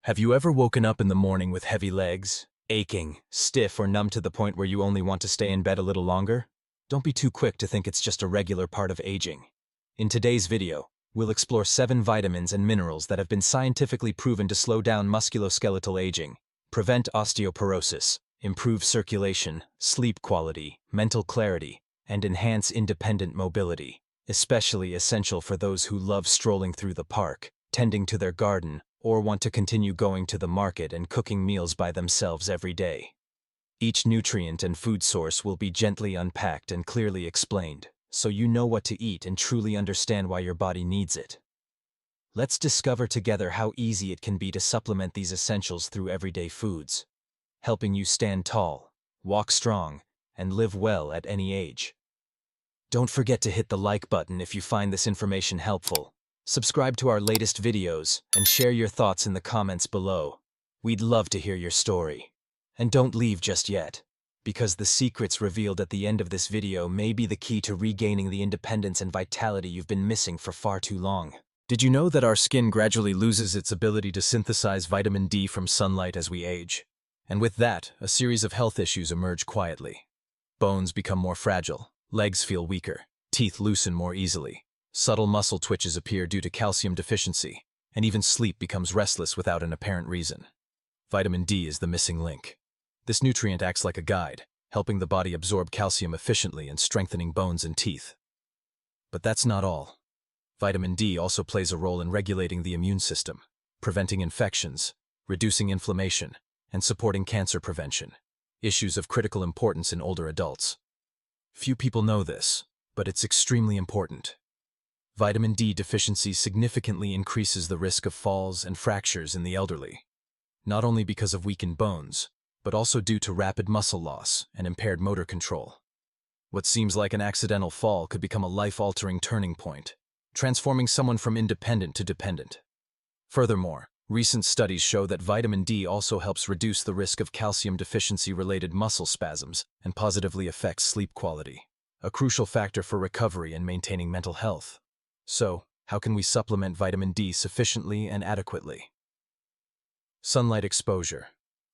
Have you ever woken up in the morning with heavy legs, aching, stiff, or numb to the point where you only want to stay in bed a little longer? Don't be too quick to think it's just a regular part of aging. In today's video, we'll explore 7 vitamins and minerals that have been scientifically proven to slow down musculoskeletal aging, prevent osteoporosis, improve circulation, sleep quality, mental clarity, and enhance independent mobility, especially essential for those who love strolling through the park, tending to their garden, or want to continue going to the market and cooking meals by themselves every day. Each nutrient and food source will be gently unpacked and clearly explained, so you know what to eat and truly understand why your body needs it. Let's discover together how easy it can be to supplement these essentials through everyday foods, helping you stand tall, walk strong, and live well at any age. Don't forget to hit the like button if you find this information helpful. Subscribe to our latest videos and share your thoughts in the comments below. We'd love to hear your story. And don't leave just yet, because the secrets revealed at the end of this video may be the key to regaining the independence and vitality you've been missing for far too long. Did you know that our skin gradually loses its ability to synthesize vitamin D from sunlight as we age? And with that, a series of health issues emerge quietly. Bones become more fragile, legs feel weaker, teeth loosen more easily. Subtle muscle twitches appear due to calcium deficiency, and even sleep becomes restless without an apparent reason. Vitamin D is the missing link. This nutrient acts like a guide, helping the body absorb calcium efficiently and strengthening bones and teeth. But that's not all. Vitamin D also plays a role in regulating the immune system, preventing infections, reducing inflammation, and supporting cancer prevention, issues of critical importance in older adults. Few people know this, but it's extremely important. Vitamin D deficiency significantly increases the risk of falls and fractures in the elderly, not only because of weakened bones, but also due to rapid muscle loss and impaired motor control. What seems like an accidental fall could become a life-altering turning point, transforming someone from independent to dependent. Furthermore, recent studies show that vitamin D also helps reduce the risk of calcium deficiency-related muscle spasms and positively affects sleep quality, a crucial factor for recovery and maintaining mental health. So, how can we supplement vitamin D sufficiently and adequately? Sunlight exposure.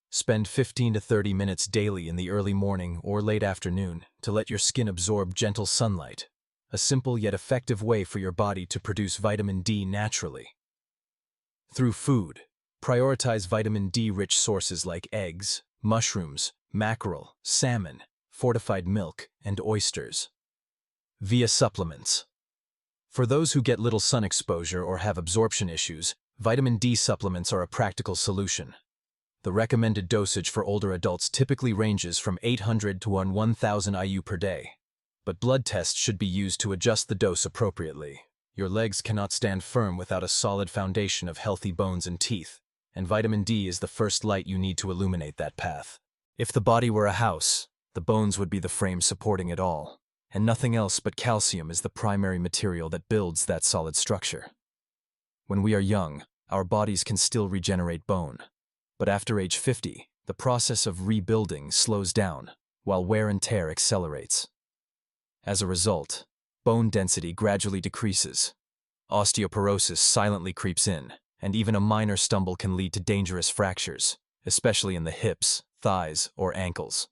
Spend 15 to 30 minutes daily in the early morning or late afternoon to let your skin absorb gentle sunlight, a simple yet effective way for your body to produce vitamin D naturally. Through food, prioritize vitamin D-rich sources like eggs, mushrooms, mackerel, salmon, fortified milk, and oysters. Via supplements. For those who get little sun exposure or have absorption issues, vitamin D supplements are a practical solution. The recommended dosage for older adults typically ranges from 800 to 1,000 IU per day, but blood tests should be used to adjust the dose appropriately. Your legs cannot stand firm without a solid foundation of healthy bones and teeth, and vitamin D is the first light you need to illuminate that path. If the body were a house, the bones would be the frame supporting it all, and nothing else but calcium is the primary material that builds that solid structure. When we are young, our bodies can still regenerate bone, but after age 50, the process of rebuilding slows down, while wear and tear accelerates. As a result, bone density gradually decreases. Osteoporosis silently creeps in, and even a minor stumble can lead to dangerous fractures, especially in the hips, thighs, or ankles.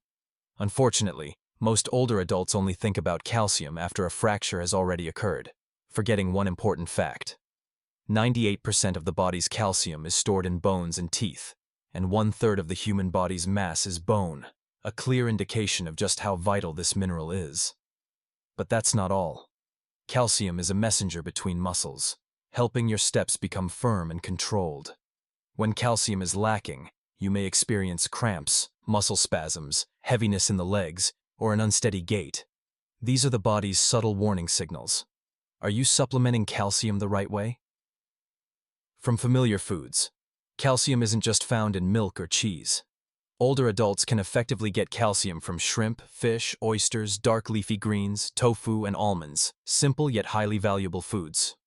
Unfortunately, most older adults only think about calcium after a fracture has already occurred, forgetting one important fact. 98% of the body's calcium is stored in bones and teeth, and 1/3 of the human body's mass is bone, a clear indication of just how vital this mineral is. But that's not all. Calcium is a messenger between muscles, helping your steps become firm and controlled. When calcium is lacking, you may experience cramps, muscle spasms, heaviness in the legs, or an unsteady gait. These are the body's subtle warning signals. Are you supplementing calcium the right way? From familiar foods, calcium isn't just found in milk or cheese. Older adults can effectively get calcium from shrimp, fish, oysters, dark leafy greens, tofu, and almonds, simple yet highly valuable foods.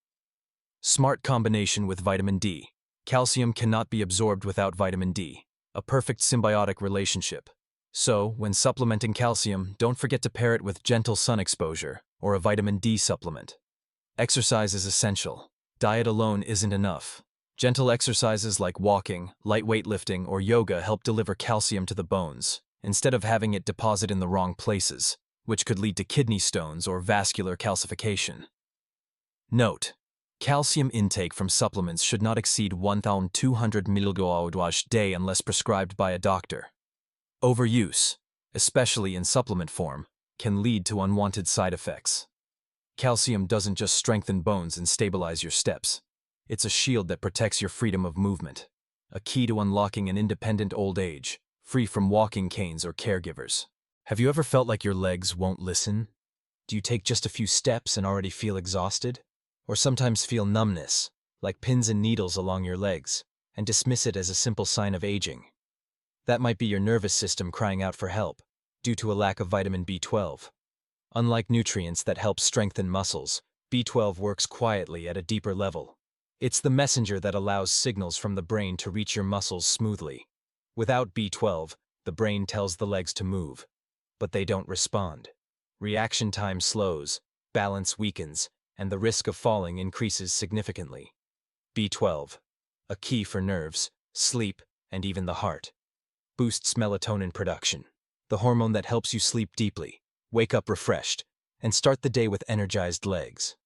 Smart combination with vitamin D. Calcium cannot be absorbed without vitamin D, a perfect symbiotic relationship. So, when supplementing calcium, don't forget to pair it with gentle sun exposure or a vitamin D supplement. Exercise is essential. Diet alone isn't enough. Gentle exercises like walking, light weightlifting, or yoga help deliver calcium to the bones, instead of having it deposit in the wrong places, which could lead to kidney stones or vascular calcification. Note: calcium intake from supplements should not exceed 1,200 mg a day unless prescribed by a doctor. Overuse, especially in supplement form, can lead to unwanted side effects. Calcium doesn't just strengthen bones and stabilize your steps. It's a shield that protects your freedom of movement, a key to unlocking an independent old age, free from walking canes or caregivers. Have you ever felt like your legs won't listen? Do you take just a few steps and already feel exhausted? Or sometimes feel numbness, like pins and needles along your legs, and dismiss it as a simple sign of aging? That might be your nervous system crying out for help, due to a lack of vitamin B12. Unlike nutrients that help strengthen muscles, B12 works quietly at a deeper level. It's the messenger that allows signals from the brain to reach your muscles smoothly. Without B12, the brain tells the legs to move, but they don't respond. Reaction time slows, balance weakens, and the risk of falling increases significantly. B12, a key for nerves, sleep, and even the heart, boosts melatonin production, the hormone that helps you sleep deeply, wake up refreshed, and start the day with energized legs.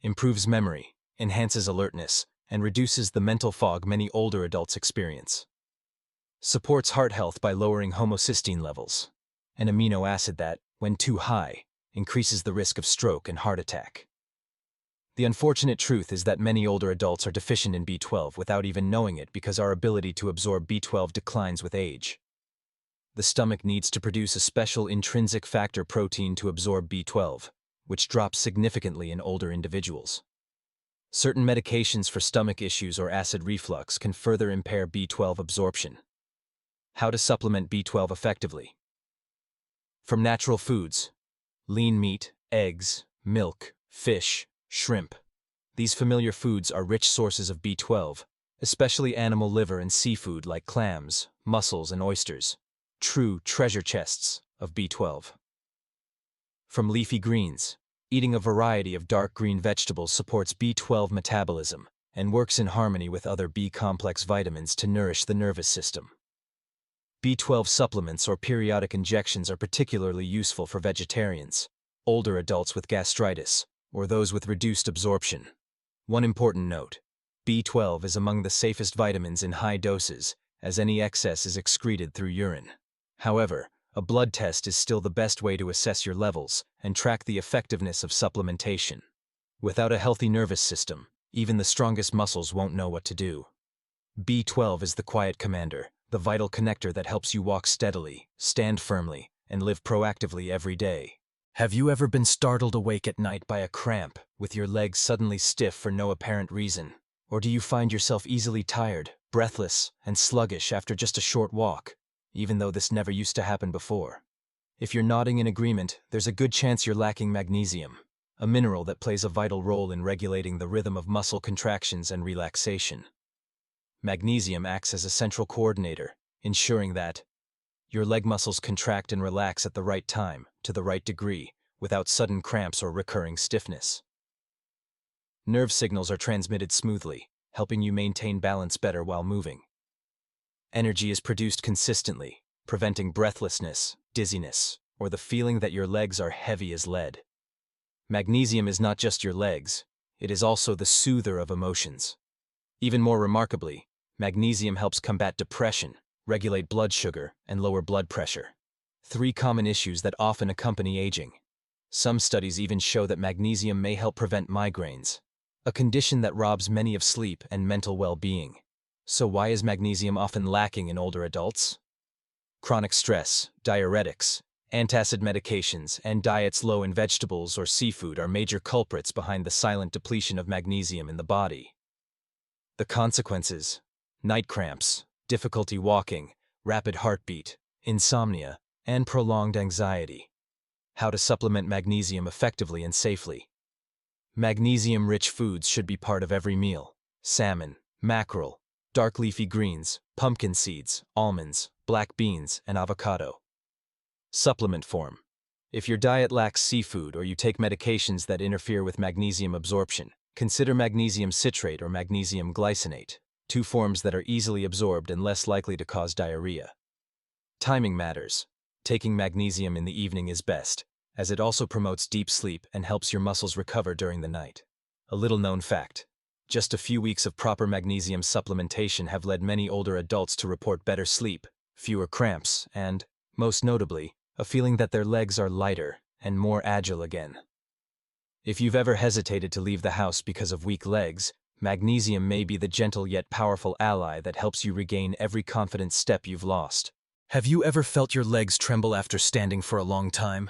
Improves memory, enhances alertness, and reduces the mental fog many older adults experience. Supports heart health by lowering homocysteine levels, an amino acid that, when too high, increases the risk of stroke and heart attack. The unfortunate truth is that many older adults are deficient in B12 without even knowing it because our ability to absorb B12 declines with age. The stomach needs to produce a special intrinsic factor protein to absorb B12, which drops significantly in older individuals. Certain medications for stomach issues or acid reflux can further impair B12 absorption. How to supplement B12 effectively? From natural foods: lean meat, eggs, milk, fish, shrimp. These familiar foods are rich sources of B12, especially animal liver and seafood like clams, mussels, and oysters. True treasure chests of B12. From leafy greens. Eating a variety of dark green vegetables supports B12 metabolism and works in harmony with other B-complex vitamins to nourish the nervous system. B12 supplements or periodic injections are particularly useful for vegetarians, older adults with gastritis, or those with reduced absorption. One important note: B12 is among the safest vitamins in high doses, as any excess is excreted through urine. However, a blood test is still the best way to assess your levels and track the effectiveness of supplementation. Without a healthy nervous system, even the strongest muscles won't know what to do. B12 is the quiet commander, the vital connector that helps you walk steadily, stand firmly, and live proactively every day. Have you ever been startled awake at night by a cramp, with your legs suddenly stiff for no apparent reason? Or do you find yourself easily tired, breathless, and sluggish after just a short walk, even though this never used to happen before? If you're nodding in agreement, there's a good chance you're lacking magnesium, a mineral that plays a vital role in regulating the rhythm of muscle contractions and relaxation. Magnesium acts as a central coordinator, ensuring that your leg muscles contract and relax at the right time, to the right degree, without sudden cramps or recurring stiffness. Nerve signals are transmitted smoothly, helping you maintain balance better while moving. Energy is produced consistently, preventing breathlessness, dizziness, or the feeling that your legs are heavy as lead. Magnesium is not just your legs, it is also the soother of emotions. Even more remarkably, magnesium helps combat depression, regulate blood sugar, and lower blood pressure. 3 common issues that often accompany aging. Some studies even show that magnesium may help prevent migraines, a condition that robs many of sleep and mental well-being. So why is magnesium often lacking in older adults? Chronic stress, diuretics, antacid medications, and diets low in vegetables or seafood are major culprits behind the silent depletion of magnesium in the body. The consequences: night cramps, difficulty walking, rapid heartbeat, insomnia, and prolonged anxiety. How to supplement magnesium effectively and safely. Magnesium-rich foods should be part of every meal: salmon, mackerel, dark leafy greens, pumpkin seeds, almonds, black beans, and avocado. Supplement form. If your diet lacks seafood or you take medications that interfere with magnesium absorption, Consider magnesium citrate or magnesium glycinate, two forms that are easily absorbed and less likely to cause diarrhea. Timing matters. Taking magnesium in the evening is best, as it also promotes deep sleep and helps your muscles recover during the night. A little-known fact: just a few weeks of proper magnesium supplementation have led many older adults to report better sleep, fewer cramps, and, most notably, a feeling that their legs are lighter and more agile again. If you've ever hesitated to leave the house because of weak legs, magnesium may be the gentle yet powerful ally that helps you regain every confident step you've lost. Have you ever felt your legs tremble after standing for a long time?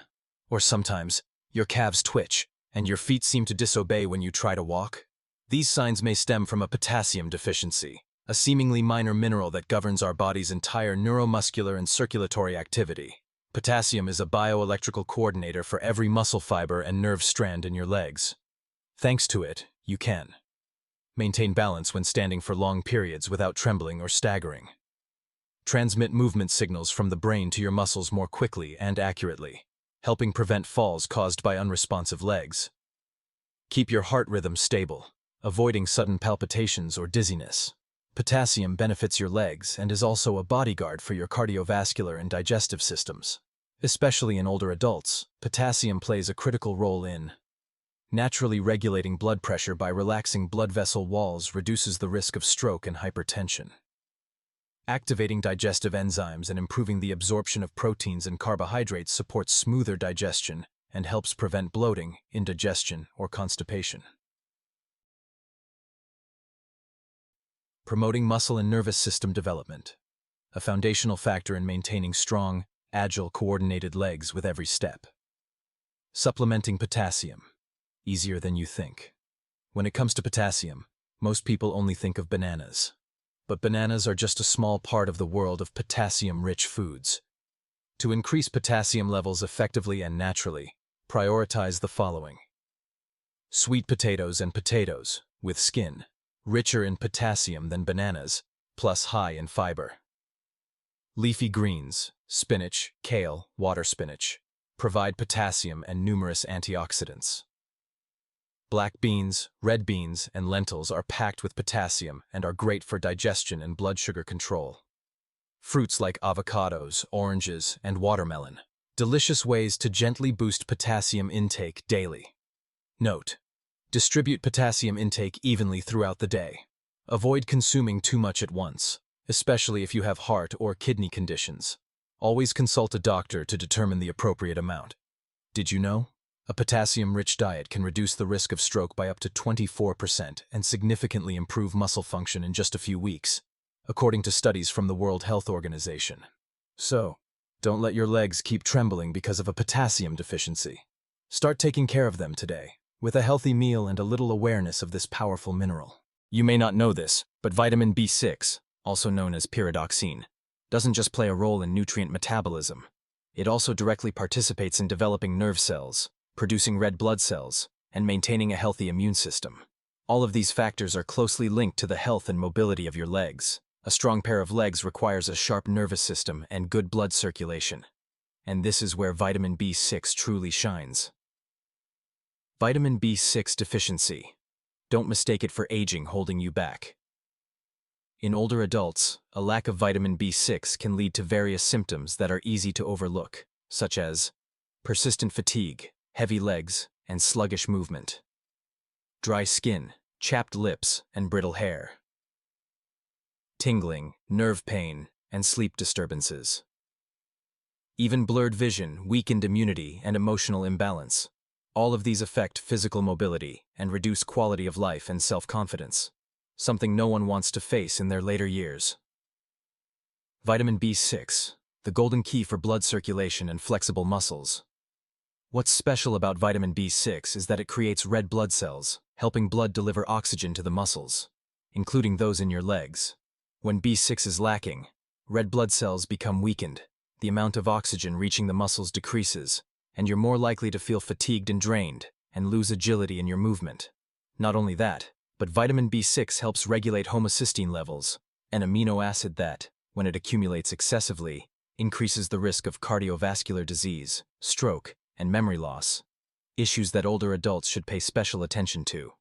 Or sometimes, your calves twitch, and your feet seem to disobey when you try to walk? These signs may stem from a potassium deficiency, a seemingly minor mineral that governs our body's entire neuromuscular and circulatory activity. Potassium is a bioelectrical coordinator for every muscle fiber and nerve strand in your legs. Thanks to it, you can maintain balance when standing for long periods without trembling or staggering. Transmit movement signals from the brain to your muscles more quickly and accurately, helping prevent falls caused by unresponsive legs. Keep your heart rhythm stable, avoiding sudden palpitations or dizziness. Potassium benefits your legs and is also a bodyguard for your cardiovascular and digestive systems. Especially in older adults, potassium plays a critical role in naturally regulating blood pressure by relaxing blood vessel walls, reduces the risk of stroke and hypertension. Activating digestive enzymes and improving the absorption of proteins and carbohydrates supports smoother digestion and helps prevent bloating, indigestion, or constipation. Promoting muscle and nervous system development, a foundational factor in maintaining strong, agile, coordinated legs with every step. Supplementing potassium, easier than you think. When it comes to potassium, most people only think of bananas. But bananas are just a small part of the world of potassium-rich foods. To increase potassium levels effectively and naturally, prioritize the following. Sweet potatoes and potatoes, with skin, richer in potassium than bananas, plus high in fiber. Leafy greens, spinach, kale, water spinach, provide potassium and numerous antioxidants. Black beans, red beans, and lentils are packed with potassium and are great for digestion and blood sugar control. Fruits like avocados, oranges, and watermelon, delicious ways to gently boost potassium intake daily. Note: distribute potassium intake evenly throughout the day. Avoid consuming too much at once, especially if you have heart or kidney conditions. Always consult a doctor to determine the appropriate amount. Did you know? A potassium-rich diet can reduce the risk of stroke by up to 24% and significantly improve muscle function in just a few weeks, according to studies from the World Health Organization. So, don't let your legs keep trembling because of a potassium deficiency. Start taking care of them today, with a healthy meal and a little awareness of this powerful mineral. You may not know this, but vitamin B6, also known as pyridoxine, doesn't just play a role in nutrient metabolism. It also directly participates in developing nerve cells, producing red blood cells, and maintaining a healthy immune system. All of these factors are closely linked to the health and mobility of your legs. A strong pair of legs requires a sharp nervous system and good blood circulation. And this is where vitamin B6 truly shines. Vitamin B6 deficiency. Don't mistake it for aging holding you back. In older adults, a lack of vitamin B6 can lead to various symptoms that are easy to overlook, such as persistent fatigue, heavy legs, and sluggish movement. Dry skin, chapped lips, and brittle hair. Tingling, nerve pain, and sleep disturbances. Even blurred vision, weakened immunity, and emotional imbalance. All of these affect physical mobility and reduce quality of life and self-confidence, something no one wants to face in their later years. Vitamin B6, the golden key for blood circulation and flexible muscles. What's special about vitamin B6 is that it creates red blood cells, helping blood deliver oxygen to the muscles, including those in your legs. When B6 is lacking, red blood cells become weakened, the amount of oxygen reaching the muscles decreases, and you're more likely to feel fatigued and drained, and lose agility in your movement. Not only that, but vitamin B6 helps regulate homocysteine levels, an amino acid that, when it accumulates excessively, increases the risk of cardiovascular disease, stroke, and memory loss, issues that older adults should pay special attention to.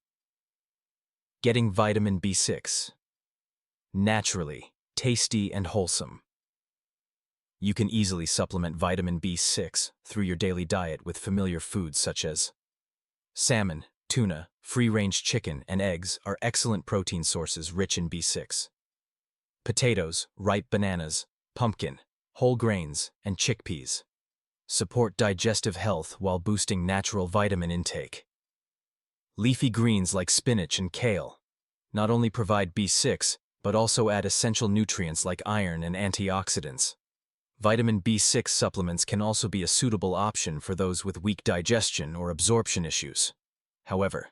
Getting vitamin B6. Naturally, tasty, and wholesome. You can easily supplement vitamin B6 through your daily diet with familiar foods such as salmon, tuna, free-range chicken, and eggs are excellent protein sources rich in B6. Potatoes, ripe bananas, pumpkin, whole grains, and chickpeas support digestive health while boosting natural vitamin intake. Leafy greens like spinach and kale not only provide B6, but also add essential nutrients like iron and antioxidants. Vitamin B6 supplements can also be a suitable option for those with weak digestion or absorption issues. However,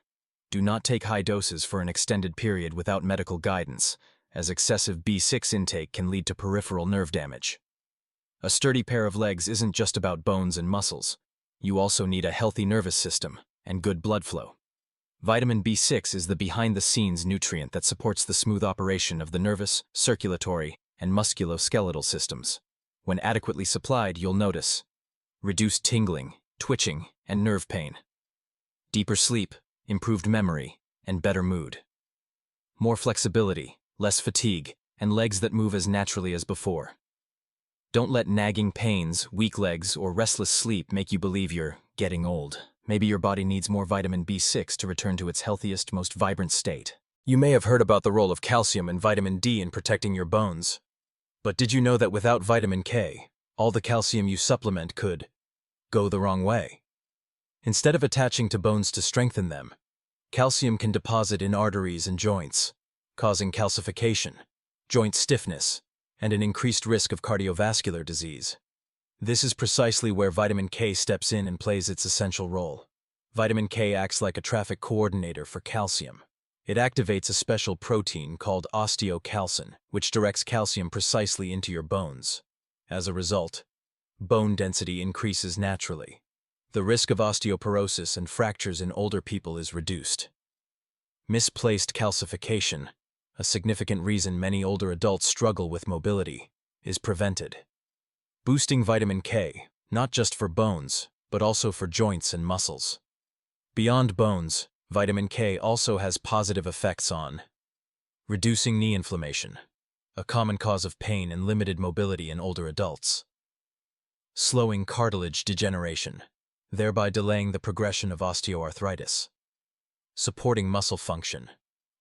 do not take high doses for an extended period without medical guidance, as excessive B6 intake can lead to peripheral nerve damage. A sturdy pair of legs isn't just about bones and muscles. You also need a healthy nervous system and good blood flow. Vitamin B6 is the behind-the-scenes nutrient that supports the smooth operation of the nervous, circulatory, and musculoskeletal systems. When adequately supplied, you'll notice reduced tingling, twitching, and nerve pain, deeper sleep, improved memory, and better mood, more flexibility, less fatigue, and legs that move as naturally as before. Don't let nagging pains, weak legs, or restless sleep make you believe you're getting old. Maybe your body needs more vitamin B6 to return to its healthiest, most vibrant state. You may have heard about the role of calcium and vitamin D in protecting your bones. But did you know that without vitamin K, all the calcium you supplement could go the wrong way? Instead of attaching to bones to strengthen them, calcium can deposit in arteries and joints, causing calcification, joint stiffness, and an increased risk of cardiovascular disease. This is precisely where vitamin K steps in and plays its essential role. Vitamin K acts like a traffic coordinator for calcium. It activates a special protein called osteocalcin, which directs calcium precisely into your bones. As a result, bone density increases naturally. The risk of osteoporosis and fractures in older people is reduced. Misplaced calcification, a significant reason many older adults struggle with mobility, is prevented. Boosting vitamin K, not just for bones, but also for joints and muscles. Beyond bones, vitamin K also has positive effects on reducing knee inflammation, a common cause of pain and limited mobility in older adults, slowing cartilage degeneration, thereby delaying the progression of osteoarthritis, supporting muscle function,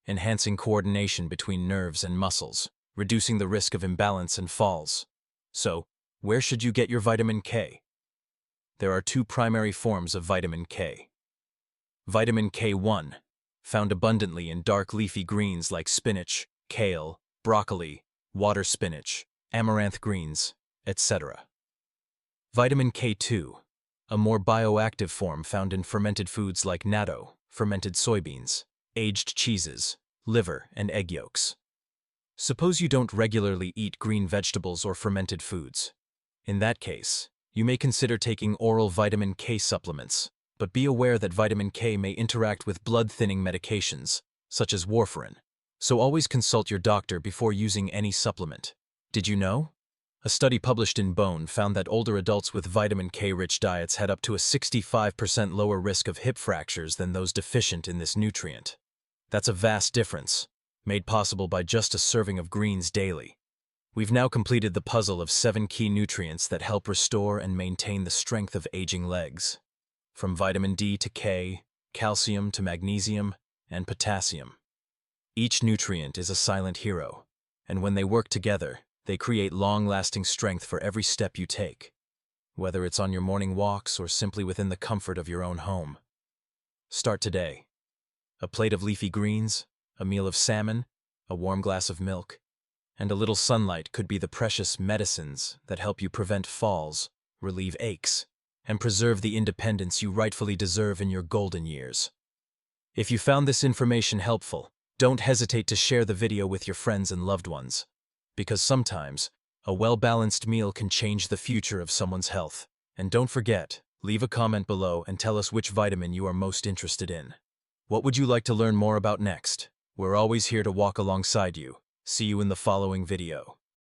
enhancing coordination between nerves and muscles, reducing the risk of imbalance and falls. So, where should you get your vitamin K? There are two primary forms of vitamin K. Vitamin K1, found abundantly in dark leafy greens like spinach, kale, broccoli, water spinach, amaranth greens, etc. Vitamin K2, a more bioactive form found in fermented foods like natto, fermented soybeans, aged cheeses, liver, and egg yolks. Suppose you don't regularly eat green vegetables or fermented foods. In that case, you may consider taking oral vitamin K supplements, but be aware that vitamin K may interact with blood-thinning medications, such as warfarin, so always consult your doctor before using any supplement. Did you know? A study published in Bone found that older adults with vitamin K-rich diets had up to a 65% lower risk of hip fractures than those deficient in this nutrient. That's a vast difference, made possible by just a serving of greens daily. We've now completed the puzzle of 7 key nutrients that help restore and maintain the strength of aging legs. From vitamin D to K, calcium to magnesium, and potassium. Each nutrient is a silent hero, and when they work together, they create long-lasting strength for every step you take, whether it's on your morning walks or simply within the comfort of your own home. Start today. A plate of leafy greens, a meal of salmon, a warm glass of milk, and a little sunlight could be the precious medicines that help you prevent falls, relieve aches, and preserve the independence you rightfully deserve in your golden years. If you found this information helpful, don't hesitate to share the video with your friends and loved ones, because sometimes a well-balanced meal can change the future of someone's health. And don't forget, leave a comment below and tell us which vitamin you are most interested in. What would you like to learn more about next? We're always here to walk alongside you. See you in the following video.